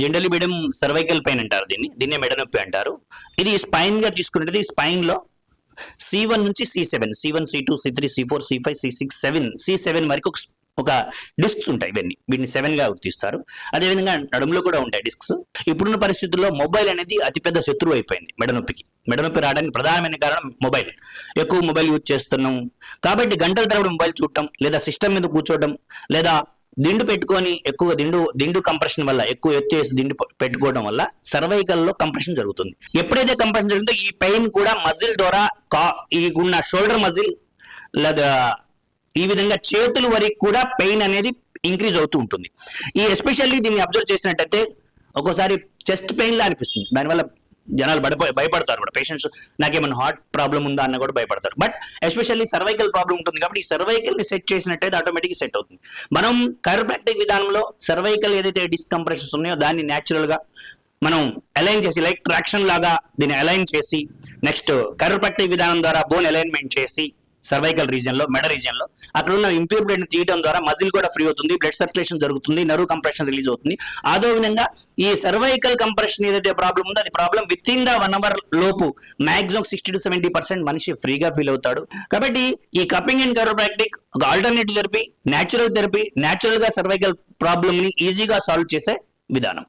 Generally madam cervical pain అంటారు, దీన్నే మెడ నొప్పి అంటారు. ఇది స్పైన్ గా తీసుకున్నది. స్పైన్ లో C1 నుంచి C7, C1, C2, C3, C4, C5, C6, C7 వరకు ఒక డిస్క్స్ ఉంటాయి. వీటిని 7 గా గుర్తిస్తారు. అదేవిధంగా నడుములో కూడా ఉంటాయి డిస్క్స్. ఇప్పుడున్న పరిస్థితుల్లో మొబైల్ అనేది అతిపెద్ద శత్రువు అయిపోయింది మెడనొప్పికి. మెడనొప్పి రావడానికి ప్రధానమైన కారణం మొబైల్. ఎక్కువ మొబైల్ యూజ్ చేస్తున్నాం కాబట్టి గంటల తరబడి మొబైల్ చూడటం, లేదా సిస్టమ్ మీద కూర్చోవడం, లేదా దిండు పెట్టుకొని ఎక్కువ దిండు కంప్రెషన్ వల్ల, ఎక్కువ ఎత్తేసి దిండు పెట్టుకోవడం వల్ల సర్వైకల్ లో కంప్రెషన్ జరుగుతుంది. ఎప్పుడైతే కంప్రెషన్ జరుగుతుందో ఈ పెయిన్ కూడా మజిల్ ద్వారా ఈ ఉన్న షోల్డర్ మజిల్ లేదా ఈ విధంగా చేతుల వరకు కూడా పెయిన్ అనేది ఇంక్రీజ్ అవుతూ ఉంటుంది. ఈ ఎస్పెషల్లీ దీన్ని అబ్జర్వ్ చేసినట్టయితే ఒక్కోసారి చెస్ట్ పెయిన్ లా అనిపిస్తుంది. దానివల్ల జనాలు భయపడతారు కూడా. పేషెంట్స్ నాకేమైనా హార్ట్ ప్రాబ్లం ఉందా అన్న కూడా భయపడతారు. బట్ ఎస్పెషల్లీ సర్వైకల్ ప్రాబ్లం ఉంటుంది కాబట్టి ఈ సర్వైకల్ ని సెట్ చేసినట్టయితే ఆటోమేటిక్ సెట్ అవుతుంది. మనం కైరోప్రాక్టిక్ విధానంలో సర్వైకల్ ఏదైతే డిస్కంప్రెషన్స్ ఉన్నాయో దాన్ని న్యాచురల్ గా మనం అలైన్ చేసి, లైక్ ట్రాక్షన్ లాగా దీన్ని అలైన్ చేసి, నెక్స్ట్ కైరోప్రాక్టిక్ విధానం ద్వారా బోన్ అలైన్మెంట్ చేసి సర్వైకల్ రీజియన్ లో, మెడ రీజియన్ లో అక్కడ ఉన్న ఇంప్యూర్ బ్లడ్ ని తీయడం ద్వారా మజిల్ కూడా ఫ్రీ అవుతుంది, బ్లడ్ సర్క్యులేషన్ జరుగుతుంది, నర్వ్ కంప్రెషన్ రిలీజ్ అవుతుంది. అదే విధంగా ఈ సర్వైకల్ కంప్రెషన్ ఏదైతే ప్రాబ్లం ఉందో అది problem with in the 1 hour లోపు మాక్సిమం 60 to 70% మనిషి ఫ్రీగా ఫీల్ అవుతాడు. కాబట్టి ఈ కప్పింగ్ అండ్ కైరోప్రాక్టిక్ ఒక alternative therapy, natural therapy, natural గా సర్వైకల్ ప్రాబ్లమ్ ని ఈజీగా సాల్వ్ చేసే విధానం.